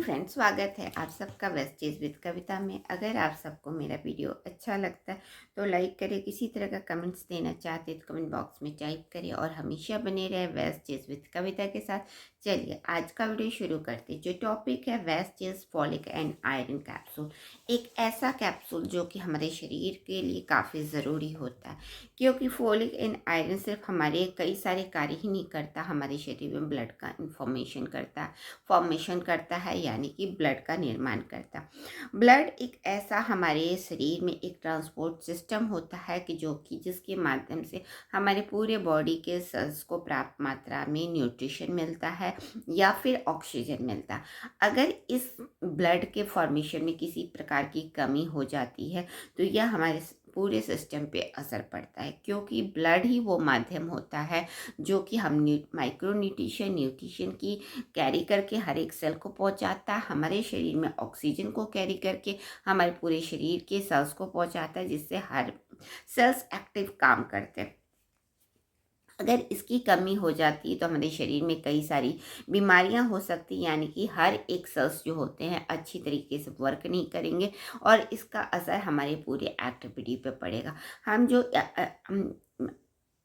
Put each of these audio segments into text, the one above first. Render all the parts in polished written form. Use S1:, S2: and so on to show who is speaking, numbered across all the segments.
S1: Friends, स्वागत है आप सबका वेस्टेज विद कविता में। अगर आप सबको मेरा वीडियो अच्छा लगता है तो लाइक करें। किसी तरह का कमेंट्स देना चाहते हैं तो कमेंट बॉक्स में टाइप करें और हमेशा बने रहे वेस्टेज विद कविता के साथ। चलिए आज का वीडियो शुरू करते हैं। जो टॉपिक है wastage folic and iron capsule. एक ऐसा कैप्सूल जो कि हमारे शरीर के लिए काफ़ी ज़रूरी होता है, क्योंकि फोलिक एंड आयरन सिर्फ हमारे कई सारे कार्य ही नहीं करता, हमारे शरीर में ब्लड का फॉर्मेशन करता है, यानी कि ब्लड का निर्माण करता है। ब्लड एक ऐसा हमारे शरीर में एक ट्रांसपोर्ट सिस्टम होता है कि जिसके माध्यम से हमारे पूरे बॉडी के सेल्स को पर्याप्त मात्रा में न्यूट्रिशन मिलता है या फिर ऑक्सीजन मिलता है। अगर इस ब्लड के फॉर्मेशन में किसी प्रकार की कमी हो जाती है तो यह हमारे पूरे सिस्टम पे असर पड़ता है, क्योंकि ब्लड ही वो माध्यम होता है जो कि हम माइक्रो न्यूट्रिशन की कैरी करके हर एक सेल को पहुंचाता है, हमारे शरीर में ऑक्सीजन को कैरी करके हमारे पूरे शरीर के सेल्स को पहुंचाता है, जिससे हर सेल्स एक्टिव काम करते हैं। अगर इसकी कमी हो जाती है तो हमारे शरीर में कई सारी बीमारियां हो सकती हैं, यानी कि हर एक सेल्स जो होते हैं अच्छी तरीके से वर्क नहीं करेंगे और इसका असर हमारे पूरे एक्टिविटी पे पड़ेगा। हम जो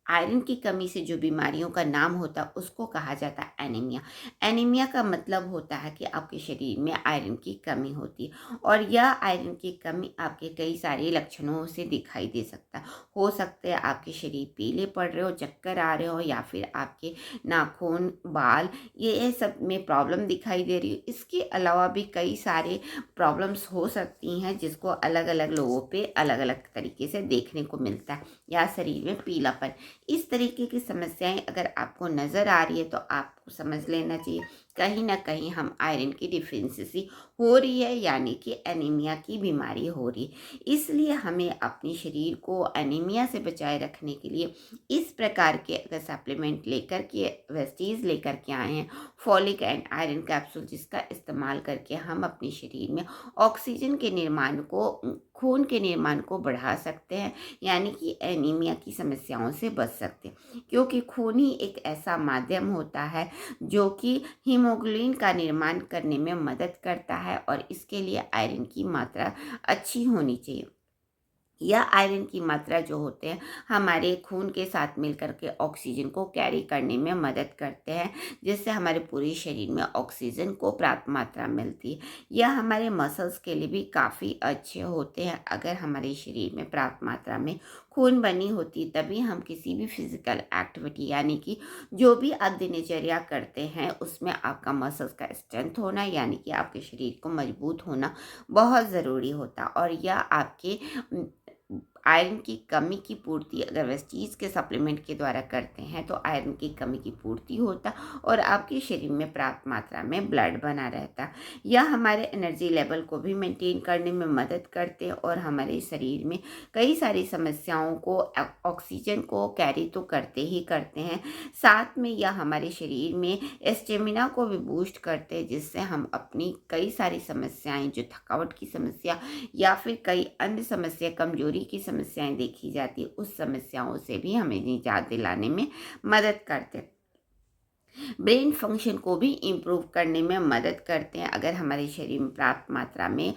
S1: आयरन की कमी से जो बीमारियों का नाम होता है उसको कहा जाता है एनीमिया। एनीमिया का मतलब होता है कि आपके शरीर में आयरन की कमी होती है और यह आयरन की कमी आपके कई सारे लक्षणों से दिखाई दे सकता है। हो सकता है आपके शरीर पीले पड़ रहे हो, चक्कर आ रहे हो, या फिर आपके नाखून, बाल, ये सब में प्रॉब्लम दिखाई दे रही हो। इसके अलावा भी कई सारे प्रॉब्लम्स हो सकती हैं जिसको अलग अलग लोगों पे अलग अलग तरीके से देखने को मिलता है, या शरीर में पीलापन। इस तरीके की समस्याएं अगर आपको नज़र आ रही है तो आपको समझ लेना चाहिए कहीं ना कहीं हम आयरन की डिफिशिएंसी हो रही है, यानी कि एनीमिया की बीमारी हो रही है। इसलिए हमें अपने शरीर को एनीमिया से बचाए रखने के लिए इस प्रकार के अगर सप्लीमेंट लेकर के वेस्टीज लेकर के आए हैं, फॉलिक एंड आयरन कैप्सूल, जिसका इस्तेमाल करके हम अपने शरीर में ऑक्सीजन के निर्माण को, खून के निर्माण को बढ़ा सकते हैं, यानी कि एनीमिया की समस्याओं से बच सकते हैं। क्योंकि खून ही एक ऐसा माध्यम होता है जो कि हीमोग्लोबिन का निर्माण करने में मदद करता है और इसके लिए आयरन की मात्रा अच्छी होनी चाहिए। या आयरन की मात्रा जो होते हैं हमारे खून के साथ मिलकर के ऑक्सीजन को कैरी करने में मदद करते हैं, जिससे हमारे पूरे शरीर में ऑक्सीजन को पर्याप्त मात्रा मिलती है। यह हमारे मसल्स के लिए भी काफ़ी अच्छे होते हैं। अगर हमारे शरीर में पर्याप्त मात्रा में खून बनी होती तभी हम किसी भी फिजिकल एक्टिविटी, यानी कि जो भी आप दिनचर्या करते हैं उसमें आपका मसल्स का स्ट्रेंथ होना, यानी कि आपके शरीर को मजबूत होना बहुत ज़रूरी होता। और यह आपके आयरन की कमी की पूर्ति अगर वेस्टीज के सप्लीमेंट के द्वारा करते हैं तो आयरन की कमी की पूर्ति होता और आपके शरीर में पर्याप्त मात्रा में ब्लड बना रहता। यह हमारे एनर्जी लेवल को भी मेंटेन करने में मदद करते हैं और हमारे शरीर में कई सारी समस्याओं को, ऑक्सीजन को कैरी तो करते ही करते हैं, साथ में यह हमारे शरीर में स्टेमिना को भी बूस्ट करते हैं, जिससे हम अपनी कई सारी समस्याएं, जो थकावट की समस्या या फिर कई अन्य समस्या, कमजोरी की समस्याएं देखी जाती है, उस समस्याओं से भी हमें निजात दिलाने में मदद करते हैं। ब्रेन फंक्शन को भी इम्प्रूव करने में मदद करते हैं अगर हमारे शरीर में पर्याप्त मात्रा में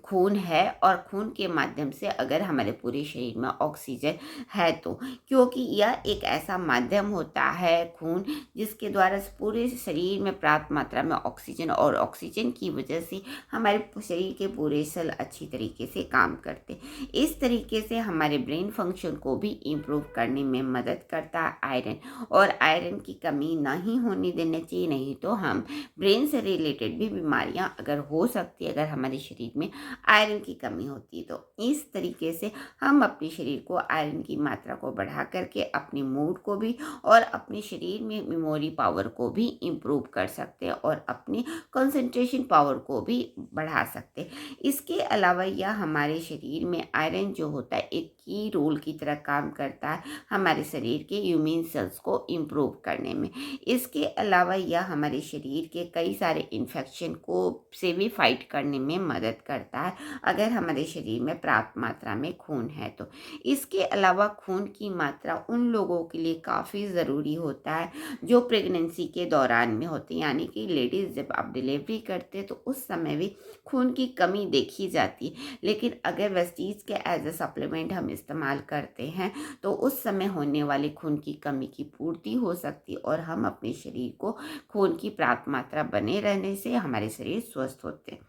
S1: खून है और खून के माध्यम से अगर हमारे पूरे शरीर में ऑक्सीजन है तो, क्योंकि यह एक ऐसा माध्यम होता है खून जिसके द्वारा पूरे शरीर में पर्याप्त मात्रा में ऑक्सीजन, और ऑक्सीजन की वजह से हमारे शरीर के पूरे सेल अच्छी तरीके से काम करते। इस तरीके से हमारे ब्रेन फंक्शन को भी इम्प्रूव करने में मदद करता है आयरन, और आयरन की कमी नहीं होने देनी चाहिए, नहीं तो हम ब्रेन से रिलेटेड भी बीमारियां अगर हो सकती है अगर हमारे शरीर में आयरन की कमी होती है। तो इस तरीके से हम अपने शरीर को आयरन की मात्रा को बढ़ा करके अपने मूड को भी और अपने शरीर में मेमोरी पावर को भी इम्प्रूव कर सकते हैं और अपने कंसंट्रेशन पावर को भी बढ़ा सकते हैं। इसके अलावा यह हमारे शरीर में आयरन जो होता है एक की रोल की तरह काम करता है हमारे शरीर के इम्यून सेल्स को इम्प्रूव करने में। इसके अलावा यह हमारे शरीर के कई सारे इन्फेक्शन को से भी फाइट करने में मदद करता है, अगर हमारे शरीर में पर्याप्त मात्रा में खून है तो। इसके अलावा खून की मात्रा उन लोगों के लिए काफ़ी ज़रूरी होता है जो प्रेगनेंसी के दौरान में होते हैं, यानी कि लेडीज़ जब आप डिलीवरी करते हैं तो उस समय भी खून की कमी देखी जाती है। लेकिन अगर वेस्टीज के एज अ सप्लीमेंट हम इस्तेमाल करते हैं तो उस समय होने वाले खून की कमी की पूर्ति हो सकती है और हम अपने शरीर को खून की पर्याप्त मात्रा बने रहने से हमारे शरीर स्वस्थ होते हैं।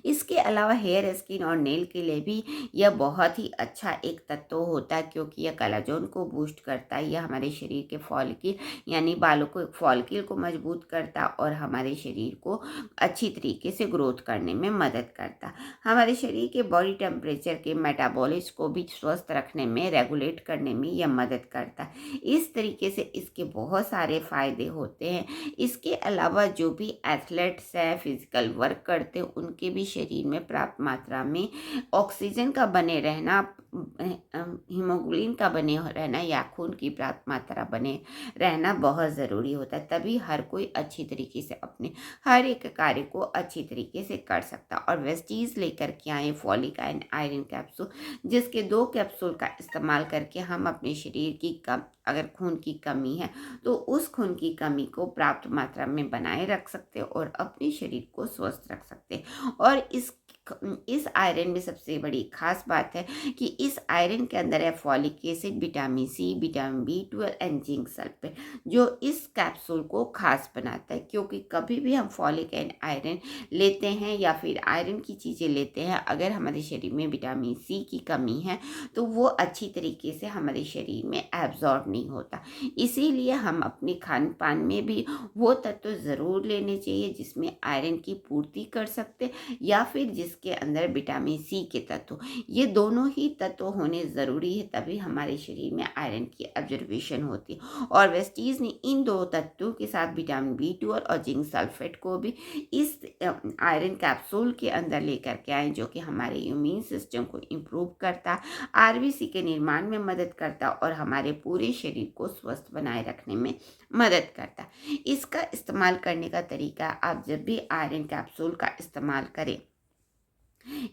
S1: इसके अलावा हेयर, स्किन और नेल के लिए भी यह बहुत ही अच्छा एक तत्व होता है, क्योंकि यह कोलेजन को बूस्ट करता है। यह हमारे शरीर के फॉलिकल यानी बालों को फॉलिकल को मजबूत करता है और हमारे शरीर को अच्छी तरीके से ग्रोथ करने में मदद करता है। हमारे शरीर के बॉडी टेम्परेचर के मेटाबॉलिज्म को भी स्वस्थ रखने में, रेगुलेट करने में यह मदद करता है। इस तरीके से इसके बहुत सारे फायदे होते हैं। इसके अलावा जो भी एथलेट्स हैं, फिजिकल वर्क करते हैं, उनके भी शरीर में पर्याप्त मात्रा में ऑक्सीजन का बने रहना, हीमोग्लोबिन का बने रहना या खून की पर्याप्त मात्रा बने रहना बहुत ज़रूरी होता है। तभी हर कोई अच्छी तरीके से अपने हर एक कार्य को अच्छी तरीके से कर सकता। और वेस्टीज लेकर के आए फॉलिक आयरन कैप्सूल, जिसके 2 कैप्सूल का इस्तेमाल करके हम अपने शरीर की अगर खून की कमी है तो उस खून की कमी को पर्याप्त मात्रा में बनाए रख सकते हैं और अपने शरीर को स्वस्थ रख सकते हैं। और इस आयरन में सबसे बड़ी खास बात है कि इस आयरन के अंदर है folic acid, vitamin C, vitamin B12 and zinc sulphate, जो इस कैप्सूल को खास बनाता है। क्योंकि कभी भी हम फॉलिक एंड आयरन लेते हैं या फिर आयरन की चीज़ें लेते हैं, अगर हमारे शरीर में विटामिन सी की कमी है तो वो अच्छी तरीके से हमारे शरीर में एब्जॉर्ब नहीं होता। इसीलिए हम अपने खान पान में भी वो तत्व ज़रूर लेने चाहिए जिसमें आयरन की पूर्ति कर सकते, या फिर जिसके अंदर विटामिन सी के तत्व, ये दोनों ही तत्व होने ज़रूरी है, तभी हमारे शरीर में आयरन की ऑब्जर्वेशन होती है। और वेस्टीज ने इन 2 तत्वों के साथ विटामिन B12 और जिंक सल्फेट को भी इस आयरन कैप्सूल के अंदर लेकर के आए, जो कि हमारे इम्यून सिस्टम को इम्प्रूव करता, RBC के निर्माण में मदद करता और हमारे पूरे शरीर को स्वस्थ बनाए रखने में मदद करता। इसका इस्तेमाल करने का तरीका, आप जब भी आयरन कैप्सूल का इस्तेमाल करें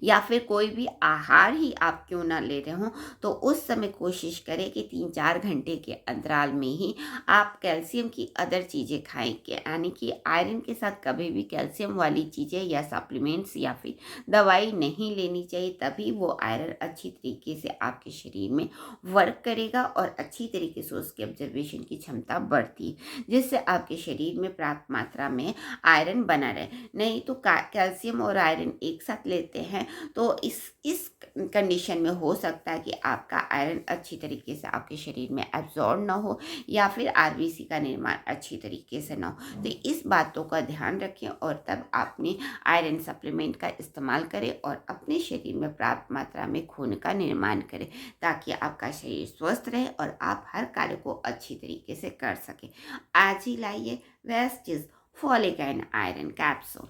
S1: या फिर कोई भी आहार ही आप क्यों ना ले रहे हो, तो उस समय कोशिश करें कि 3-4 घंटे के अंतराल में ही आप कैल्शियम की अदर चीज़ें खाएं, यानी कि आयरन के साथ कभी भी कैल्शियम वाली चीज़ें या सप्लीमेंट्स या फिर दवाई नहीं लेनी चाहिए। तभी वो आयरन अच्छी तरीके से आपके शरीर में वर्क करेगा और अच्छी तरीके से उसकी ऑब्जर्वेशन की क्षमता बढ़ती है, जिससे आपके शरीर में पर्याप्त मात्रा में आयरन बना रहे। नहीं तो कैल्शियम और आयरन एक साथ लेते हैं तो इस कंडीशन में हो सकता है कि आपका आयरन अच्छी तरीके से आपके शरीर में एब्जॉर्ब ना हो या फिर RBC का निर्माण अच्छी तरीके से ना हो। तो इस बातों का ध्यान रखें और तब आपने आयरन सप्लीमेंट का इस्तेमाल करें और अपने शरीर में पर्याप्त मात्रा में खून का निर्माण करें, ताकि आपका शरीर स्वस्थ रहे और आप हर कार्य को अच्छी तरीके से कर सकें। आज ही लाइए Vestige folic and iron capsule.